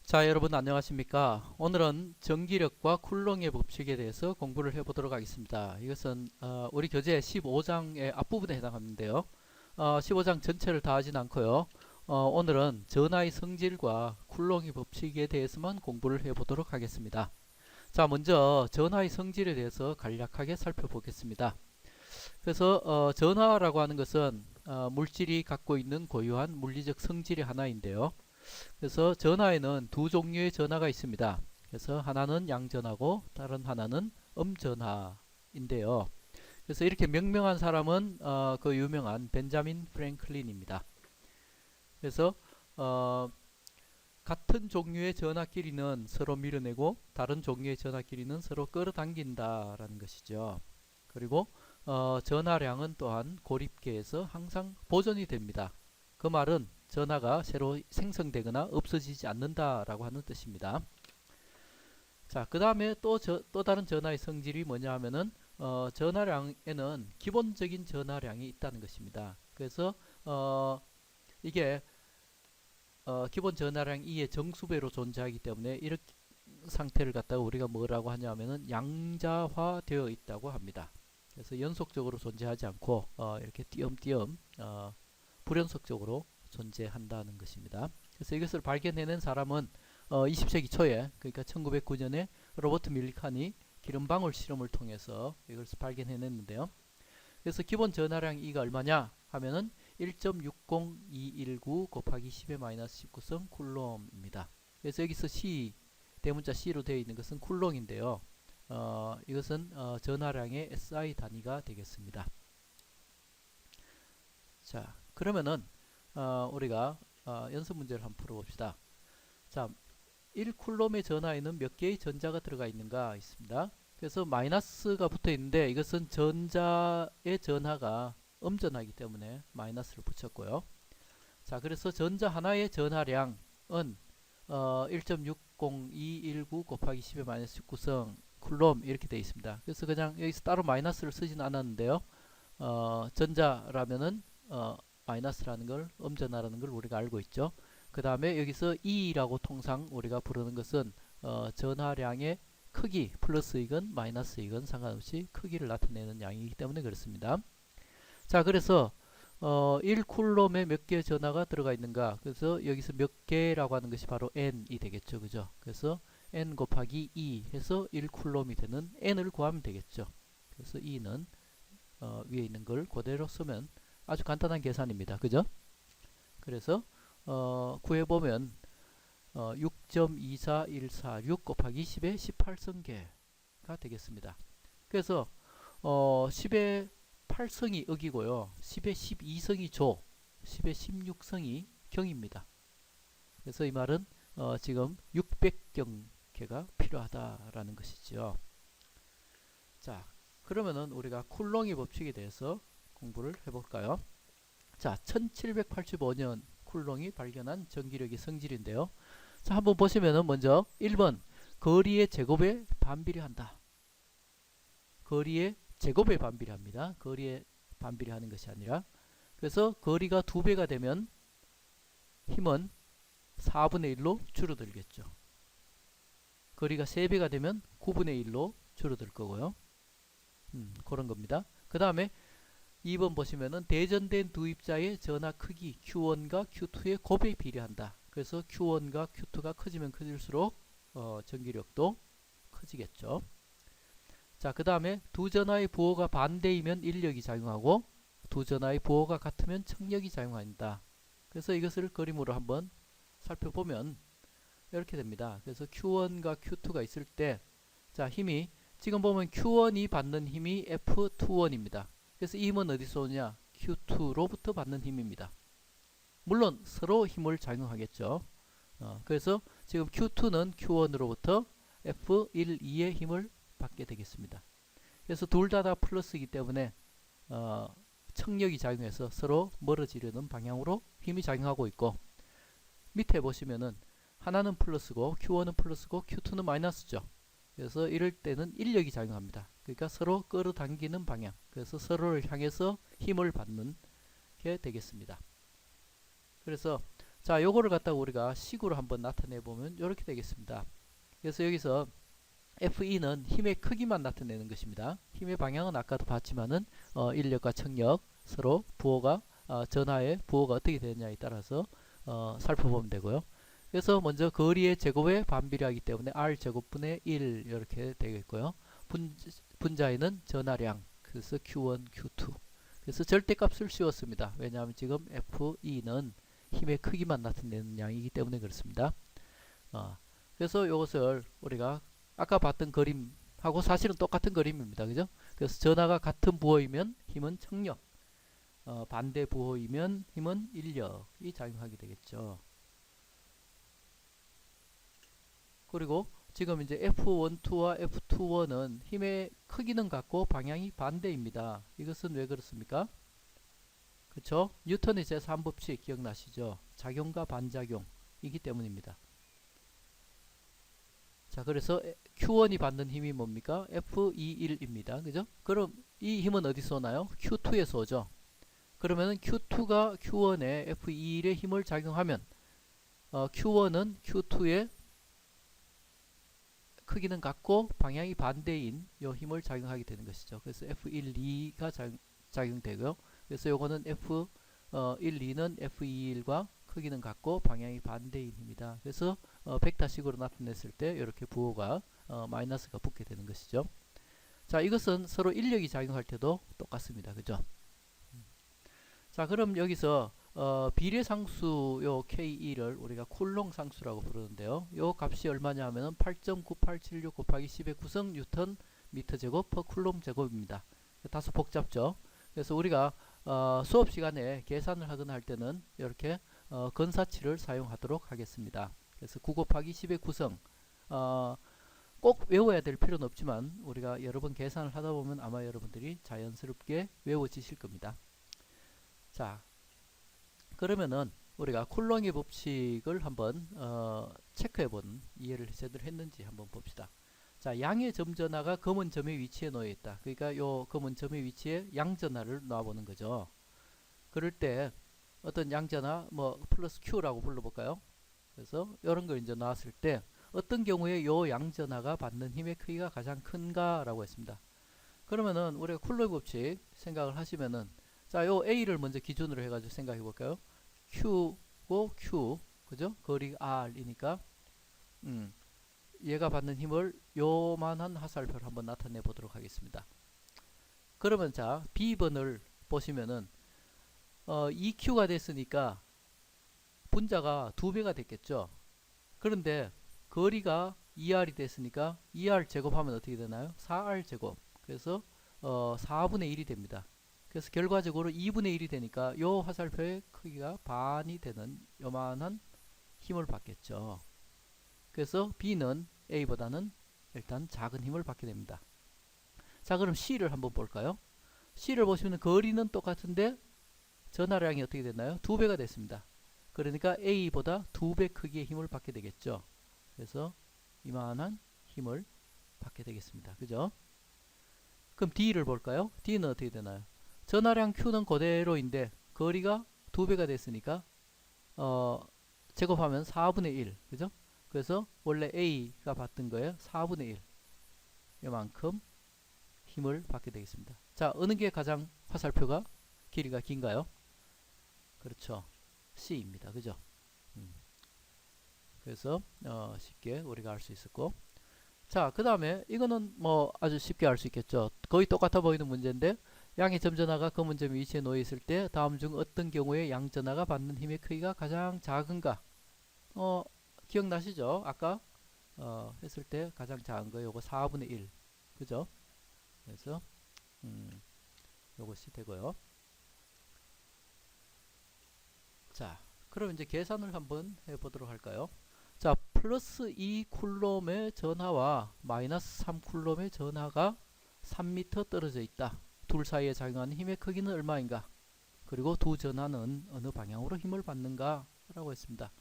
자, 여러분 안녕하십니까? 오늘은 전기력과 쿨롱의 법칙에 대해서 공부를 해보도록 하겠습니다. 이것은 우리 교재 15장의 앞부분에 해당하는데요. 15장 전체를 다 하진 않고요. 오늘은 전하의 성질과 쿨롱의 법칙에 대해서만 공부를 해보도록 하겠습니다. 자, 먼저 전하의 성질에 대해서 간략하게 살펴보겠습니다. 그래서 전하라고 하는 것은 물질이 갖고 있는 고유한 물리적 성질의 하나인데요. 그래서 전하에는 두 종류의 전하가 있습니다. 그래서 하나는 양전하고 다른 하나는 음전하인데요. 그래서 이렇게 명명한 사람은 그 유명한 벤자민 프랭클린입니다. 그래서 같은 종류의 전하끼리는 서로 밀어내고 다른 종류의 전하끼리는 서로 끌어당긴다라는 것이죠. 그리고 전하량은 또한 고립계에서 항상 보존이 됩니다. 그 말은 전하가 새로 생성되거나 없어지지 않는다라고 하는 뜻입니다. 자, 그 다음에 또 다른 전하의 성질이 뭐냐 하면은 전하량에는 기본적인 전하량이 있다는 것입니다. 그래서 이게 기본 전하량 2의 정수배로 존재하기 때문에 이렇게 상태를 갖다가 우리가 뭐라고 하냐면은 양자화 되어 있다고 합니다. 그래서 연속적으로 존재하지 않고 이렇게 띄엄띄엄 불연속적으로 존재한다는 것입니다. 그래서 이것을 발견해낸 사람은 20세기 초에, 그러니까 1909년에 로버트 밀리칸이 기름방울 실험을 통해서 이것을 발견해냈는데요. 그래서 기본 전하량 E가 얼마냐 하면은 1.60219 곱하기 10의 마이너스 19성 쿨롬입니다. 그래서 여기서 C, 대문자 C로 되어 있는 것은 쿨롱인데요. 이것은 전하량의 SI 단위가 되겠습니다. 자, 그러면은 우리가 연습 문제를 한번 풀어봅시다. 자, 1쿨롬의 전하에는 몇 개의 전자가 들어가 있는가 있습니다. 그래서 마이너스가 붙어 있는데 이것은 전자의 전하가 음전하기 때문에 마이너스를 붙였고요. 자, 그래서 전자 하나의 전하량은 1.60219 곱하기 10의 마이너스 19성 쿨롬 이렇게 되어 있습니다. 그래서 그냥 여기서 따로 마이너스를 쓰진 않았는데요. 전자라면은 마이너스라는 걸, 음전하라는 걸 우리가 알고 있죠. 그 다음에 여기서 E라고 통상 우리가 부르는 것은 전하량의 크기, 플러스이건 마이너스이건 상관없이 크기를 나타내는 양이기 때문에 그렇습니다. 자, 그래서 1쿨롬에 몇 개의 전하가 들어가 있는가? 그래서 여기서 몇 개라고 하는 것이 바로 n이 되겠죠. 그죠? 그래서 n 곱하기 2 해서 1쿨롬이 되는 n을 구하면 되겠죠. 그래서 E는 위에 있는 걸 그대로 쓰면 아주 간단한 계산입니다. 그죠? 그래서 구해보면 6.24146 곱하기 10의 18성계가 되겠습니다. 그래서 10의 8성이 억이고요. 10의 12성이 조, 10의 16성이 경입니다. 그래서 이 말은 지금 600경계가 필요하다라는 것이죠. 자, 그러면은 우리가 쿨롱의 법칙에 대해서 공부를 해볼까요? 자, 1785년 쿨롱이 발견한 전기력의 성질인데요. 자, 한번 보시면은 먼저 1번 거리의 제곱에 반비례한다. 거리의 제곱에 반비례합니다. 거리에 반비례하는 것이 아니라. 그래서 거리가 2배가 되면 힘은 4분의 1로 줄어들겠죠. 거리가 3배가 되면 9분의 1로 줄어들 거고요. 그런 겁니다. 그 다음에 2번 보시면은 대전된 두 입자의 전하 크기 Q1과 Q2의 곱에 비례한다. 그래서 Q1과 Q2가 커지면 커질수록 전기력도 커지겠죠. 자, 그 다음에 두 전하의 부호가 반대이면 인력이 작용하고 두 전하의 부호가 같으면 청력이 작용한다. 그래서 이것을 그림으로 한번 살펴보면 이렇게 됩니다. 그래서 Q1과 Q2가 있을 때, 자, 힘이 지금 보면 Q1이 받는 힘이 F21입니다. 그래서 이 힘은 어디서 오냐? Q2로부터 받는 힘입니다. 물론 서로 힘을 작용하겠죠. 그래서 지금 Q2는 Q1으로부터 F1, 2의 힘을 받게 되겠습니다. 그래서 둘 다 플러스이기 때문에 청력이 작용해서 서로 멀어지려는 방향으로 힘이 작용하고 있고, 밑에 보시면은 하나는 플러스고 Q1은 플러스고 Q2는 마이너스죠. 그래서 이럴 때는 인력이 작용합니다. 그러니까 서로 끌어당기는 방향. 그래서 서로를 향해서 힘을 받는 게 되겠습니다. 그래서 자, 요거를 갖다가 우리가 식으로 한번 나타내 보면 이렇게 되겠습니다. 그래서 여기서 Fe는 힘의 크기만 나타내는 것입니다. 힘의 방향은 아까도 봤지만은 인력과 청력 서로 부호가 전하의 부호가 어떻게 되느냐에 따라서 살펴보면 되고요. 그래서 먼저 거리의 제곱에 반비례하기 때문에 R 제곱분의 1 이렇게 되겠고요. 분자에는 전하량, 그래서 Q1, Q2. 그래서 절대값을 씌웠습니다. 왜냐하면 지금 Fe는 힘의 크기만 나타내는 양이기 때문에 그렇습니다. 그래서 이것을 우리가 아까 봤던 그림하고 사실은 똑같은 그림입니다. 그죠? 그래서 전하가 같은 부호이면 힘은 청력, 반대 부호이면 힘은 인력이 작용하게 되겠죠. 그리고 지금 이제 F12와 F21은 힘의 크기는 같고 방향이 반대입니다. 이것은 왜 그렇습니까? 그렇죠? 뉴턴의 제3법칙 기억나시죠? 작용과 반작용이기 때문입니다. 자, 그래서 Q1이 받는 힘이 뭡니까? F21입니다. 그죠? 그럼 이 힘은 어디서 오나요? Q2에서 오죠. 그러면은 Q2가 Q1에 F21의 힘을 작용하면 Q1은 Q2의 크기는 같고 방향이 반대인 이 힘을 작용하게 되는 것이죠. 그래서 F12가 작용되고요. 그래서 요거는 F12는 F21과 크기는 같고 방향이 반대인 힘이다. 그래서 벡터식으로 나타냈을 때 이렇게 부호가 마이너스가 붙게 되는 것이죠. 자, 이것은 서로 인력이 작용할 때도 똑같습니다. 그죠? 자, 그럼 여기서 비례상수 요 K2를 우리가 쿨롱 상수라고 부르는데요. 요 값이 얼마냐 하면은 8.9876 곱하기 10의 9성 뉴턴 미터 제곱 퍼 쿨롱 제곱입니다. 다소 복잡죠. 그래서 우리가 수업 시간에 계산을 하거나 할 때는 이렇게 근사치를 사용하도록 하겠습니다. 그래서 9 곱하기 10의 9성 꼭 외워야 될 필요는 없지만 우리가 여러 번 계산을 하다 보면 아마 여러분들이 자연스럽게 외워지실 겁니다. 자, 그러면은 우리가 쿨롱의 법칙을 한번 체크해본 이해를 제대로 했는지 한번 봅시다. 자, 양의 점전하가 검은 점의 위치에 놓여 있다. 그러니까 요 검은 점의 위치에 양전하를 놔보는 거죠. 그럴 때 어떤 양전하 뭐 플러스 Q라고 불러볼까요? 그래서 이런 걸 이제 나왔을 때 어떤 경우에 요 양전하가 받는 힘의 크기가 가장 큰가라고 했습니다. 그러면은 우리가 쿨롱 법칙 생각을 하시면은 자, 요 A를 먼저 기준으로 해가지고 생각해 볼까요? Q고 Q, 그죠? 거리 R이니까, 얘가 받는 힘을 요만한 화살표를 한번 나타내 보도록 하겠습니다. 그러면 자, B번을 보시면은, EQ가 됐으니까 분자가 2배가 됐겠죠? 그런데 거리가 2R이 됐으니까 2R 제곱하면 어떻게 되나요? 4R 제곱. 그래서 4분의 1이 됩니다. 그래서 결과적으로 2분의 1이 되니까 요 화살표의 크기가 반이 되는 요만한 힘을 받겠죠. 그래서 B는 A보다는 일단 작은 힘을 받게 됩니다. 자, 그럼 C를 한번 볼까요? C를 보시면 거리는 똑같은데 전하량이 어떻게 됐나요? 2배가 됐습니다. 그러니까 A보다 2배 크기의 힘을 받게 되겠죠. 그래서 이만한 힘을 받게 되겠습니다. 그죠? 그럼 D를 볼까요? D는 어떻게 되나요? 전하량 Q는 그대로인데 거리가 2배가 됐으니까 제곱하면 4분의 1, 그죠? 그래서 원래 A가 받던 거예요. 4분의 1 이만큼 힘을 받게 되겠습니다. 자, 어느 게 가장 화살표가 길이가 긴가요? 그렇죠. C입니다. 그죠? 그래서 쉽게 우리가 알 수 있었고, 자, 그 다음에 이거는 뭐 아주 쉽게 알 수 있겠죠. 거의 똑같아 보이는 문제인데 양의 점전하가 검은 점의 위치에 놓여 있을 때 다음 중 어떤 경우에 양전하가 받는 힘의 크기가 가장 작은가? 기억나시죠? 아까 했을 때 가장 작은 거 요거 4분의 1, 그죠? 그래서 요것이 되고요. 자, 그럼 이제 계산을 한번 해보도록 할까요? 자, 플러스 2쿨롬의 전하와 마이너스 3쿨롬의 전하가 3m 떨어져 있다. 둘 사이에 작용하는 힘의 크기는 얼마인가? 그리고 두 전하는 어느 방향으로 힘을 받는가? 라고 했습니다.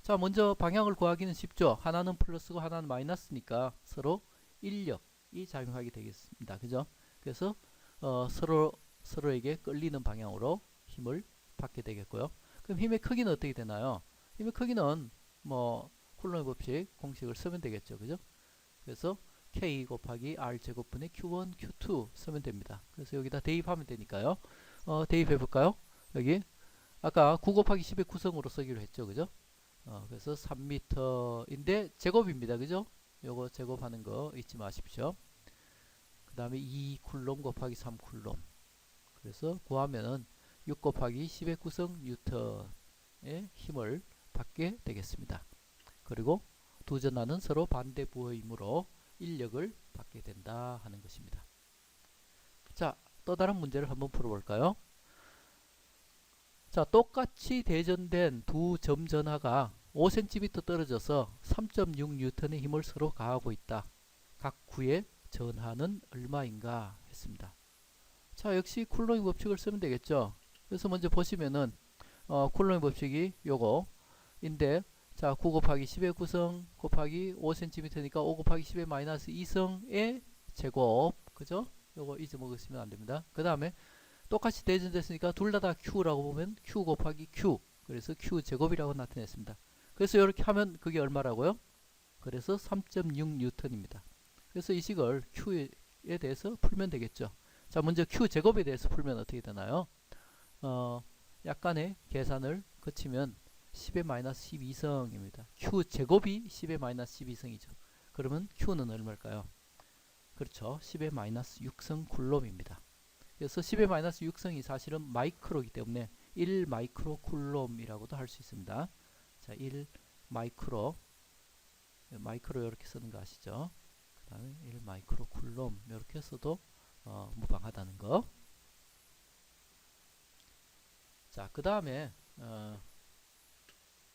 자, 먼저 방향을 구하기는 쉽죠. 하나는 플러스고 하나는 마이너스니까 서로 인력이 작용하게 되겠습니다. 그죠? 그래서 서로에게 끌리는 방향으로 힘을 받게 되겠고요. 그럼 힘의 크기는 어떻게 되나요? 힘의 크기는 뭐 쿨럼의 법칙 공식을 쓰면 되겠죠. 그죠? 그래서 K 곱하기 R 제곱분의 Q1, Q2 쓰면 됩니다. 그래서 여기다 대입하면 되니까요. 대입해 볼까요? 여기 아까 9 곱하기 10의 구성으로 쓰기로 했죠. 그죠? 그래서 3m인데 제곱입니다. 그죠? 요거 제곱하는 거 잊지 마십시오. 그 다음에 2쿨롬 곱하기 3쿨롬. 그래서 구하면은 6 곱하기 10의 구성 뉴턴의 힘을 받게 되겠습니다. 그리고 두 전하는 서로 반대 부호이므로 인력을 받게 된다 하는 것입니다. 자, 또 다른 문제를 한번 풀어볼까요? 자, 똑같이 대전된 두 점 전하가 5cm 떨어져서 3.6N의 힘을 서로 가하고 있다. 각 구의 전하는 얼마인가 했습니다. 자, 역시 쿨럼의 법칙을 쓰면 되겠죠. 그래서 먼저 보시면은 쿨럼의 법칙이 요거인데, 자, 9 곱하기 10의 구성 곱하기 5cm니까 5 곱하기 10의 마이너스 2성의 제곱, 그죠? 요거 잊어먹으시면 안 됩니다. 그 다음에 똑같이 대전됐으니까 둘 다 Q라고 보면 Q 곱하기 Q, 그래서 Q 제곱이라고 나타냈습니다. 그래서 이렇게 하면 그게 얼마라고요? 그래서 3.6N입니다. 그래서 이 식을 Q에 대해서 풀면 되겠죠. 자, 먼저 Q 제곱에 대해서 풀면 어떻게 되나요? 약간의 계산을 거치면 10의 마이너스 12성입니다. Q 제곱이 10의 마이너스 12성이죠. 그러면 Q는 얼마일까요? 그렇죠. 10의 마이너스 6성 쿨롬입니다. 그래서 10의 마이너스 6성이 사실은 마이크로이기 때문에 1 마이크로 쿨롬이라고도 할 수 있습니다. 자, 1 마이크로 이렇게 쓰는 거 아시죠? 그 다음에 1 마이크로 쿨롬 이렇게 써도 무방하다는 거. 자, 그 다음에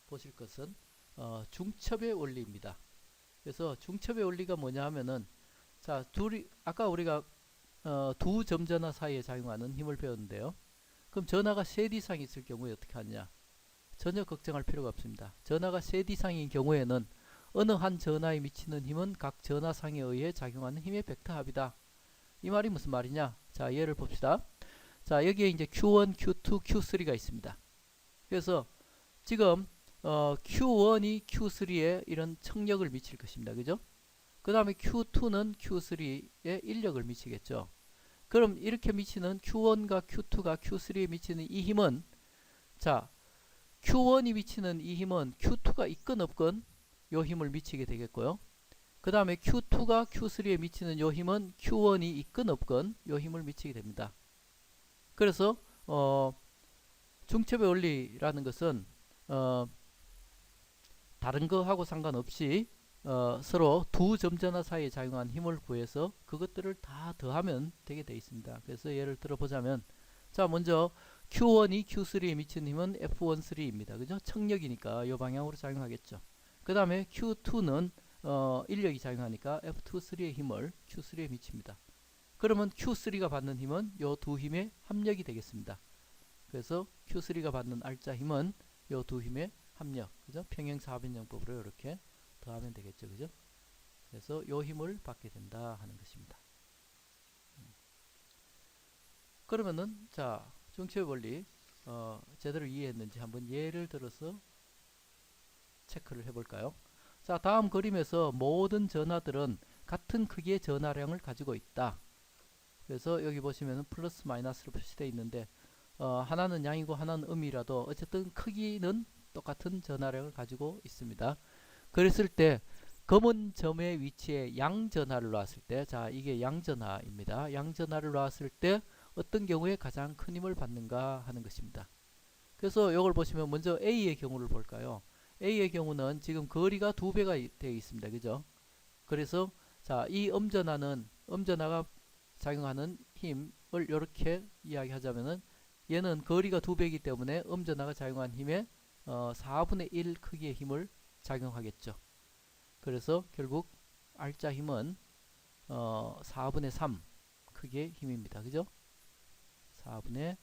보실 것은 중첩의 원리입니다. 그래서 중첩의 원리가 뭐냐 하면은, 자, 아까 우리가 두 점전하 사이에 작용하는 힘을 배웠는데요. 그럼 전하가 셋 이상 있을 경우에 어떻게 하느냐? 전혀 걱정할 필요가 없습니다. 전하가 셋 이상인 경우에는 어느 한 전하에 미치는 힘은 각 전하상에 의해 작용하는 힘의 벡터 합이다. 이 말이 무슨 말이냐? 자, 예를 봅시다. 자, 여기에 이제 Q1, Q2, Q3가 있습니다. 그래서 지금 Q1이 Q3에 이런 청력을 미칠 것입니다. 그죠? 그 다음에 Q2는 Q3에 인력을 미치겠죠. 그럼 이렇게 미치는 Q1과 Q2가 Q3에 미치는 이 힘은, 자, Q1이 미치는 이 힘은 Q2가 있건 없건 요 힘을 미치게 되겠고요. 그 다음에 Q2가 Q3에 미치는 요 힘은 Q1이 있건 없건 요 힘을 미치게 됩니다. 그래서 중첩의 원리라는 것은 다른 거하고 상관없이 서로 두 점전하 사이에 작용한 힘을 구해서 그것들을 다 더하면 되게 되어 있습니다. 그래서 예를 들어 보자면, 자, 먼저 Q1이 Q3에 미치는 힘은 F13입니다. 그죠? 청력이니까 이 방향으로 작용하겠죠. 그 다음에 Q2는 인력이 작용하니까 F23의 힘을 Q3에 미칩니다. 그러면 Q3가 받는 힘은 이 두 힘의 합력이 되겠습니다. 그래서 Q3가 받는 R자 힘은 이 두 힘의 합력, 그죠? 평행사변형법으로 이렇게 더하면 되겠죠. 그죠? 그래서 요 힘을 받게 된다 하는 것입니다. 그러면은, 자, 중첩의 원리 제대로 이해했는지 한번 예를 들어서 체크를 해볼까요? 자, 다음 그림에서 모든 전하들은 같은 크기의 전하량을 가지고 있다. 그래서 여기 보시면은 플러스 마이너스로 표시되어 있는데, 하나는 양이고 하나는 음이라도 어쨌든 크기는 똑같은 전하량을 가지고 있습니다. 그랬을 때 검은 점의 위치에 양전하를 놨을 때, 자, 이게 양전하입니다. 양전하를 놨을 때 어떤 경우에 가장 큰 힘을 받는가 하는 것입니다. 그래서 이걸 보시면 먼저 A의 경우를 볼까요? A의 경우는 지금 거리가 2배가 되어 있습니다. 그죠? 그래서 자, 이 음전하가 작용하는 힘을 이렇게 이야기하자면은, 얘는 거리가 2배이기 때문에 음전하가 작용한 힘의 4분의 1 크기의 힘을 작용하겠죠. 그래서 결국 R자 힘은 4분의 3 크기의 힘입니다. 그죠? 4분의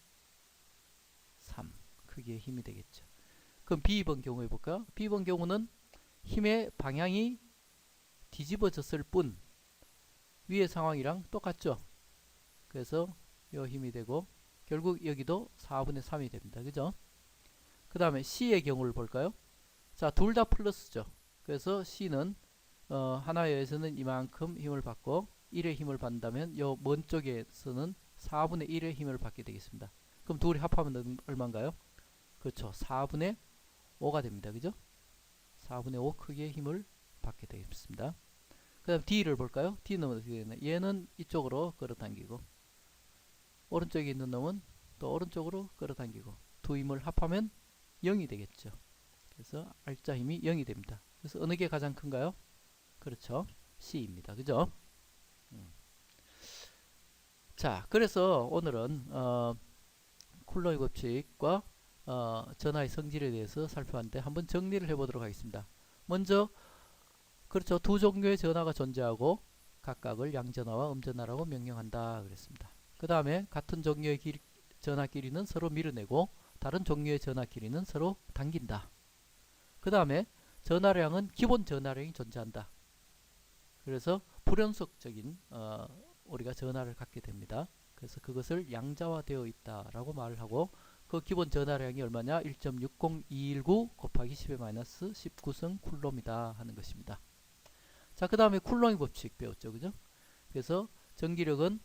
3 크기의 힘이 되겠죠. 그럼 B번 경우에 볼까요? B번 경우는 힘의 방향이 뒤집어졌을 뿐 위의 상황이랑 똑같죠. 그래서 이 힘이 되고 결국 여기도 4분의 3이 됩니다. 그죠? 그 다음에 C의 경우를 볼까요? 자, 둘 다 플러스죠. 그래서 C는 하나에 의해서는 이만큼 힘을 받고 1의 힘을 받는다면 요 먼 쪽에서는 4분의 1의 힘을 받게 되겠습니다. 그럼 둘이 합하면 얼마인가요? 그렇죠. 4분의 5가 됩니다. 그죠? 4분의 5 크기의 힘을 받게 되겠습니다. 그 다음 D를 볼까요? D는 어떻게 되나? 얘는 이쪽으로 끌어당기고 오른쪽에 있는 놈은 또 오른쪽으로 끌어당기고 두 힘을 합하면 0이 되겠죠. 그래서 R자 힘이 0이 됩니다. 그래서 어느 게 가장 큰가요? 그렇죠. C입니다. 그죠? 자, 그래서 오늘은 쿨러의 법칙과 전하의 성질에 대해서 살펴봤는데 한번 정리를 해보도록 하겠습니다. 먼저 그렇죠. 두 종류의 전하가 존재하고 각각을 양전하와 음전하라고 명령한다 그랬습니다. 그 다음에 같은 종류의 전하끼리는 서로 밀어내고 다른 종류의 전하끼리는 서로 당긴다. 그 다음에 전하량은 기본 전하량이 존재한다. 그래서 불연속적인 우리가 전하를 갖게 됩니다. 그래서 그것을 양자화되어 있다라고 말을 하고 그 기본 전하량이 얼마냐? 1.60219 곱하기 10의 마이너스 19성 쿨롬이다 하는 것입니다. 자, 그 다음에 쿨롱의 법칙 배웠죠. 그죠? 그래서 전기력은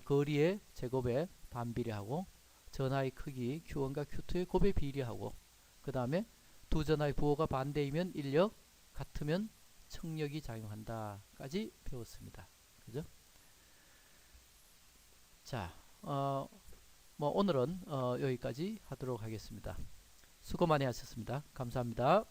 거리의 제곱에 반비례하고 전하의 크기 Q1과 Q2의 곱에 비례하고 그 다음에 두 전하의 부호가 반대이면 인력, 같으면 청력이 작용한다 까지 배웠습니다. 그죠? 자, 뭐 오늘은 여기까지 하도록 하겠습니다. 수고 많이 하셨습니다. 감사합니다.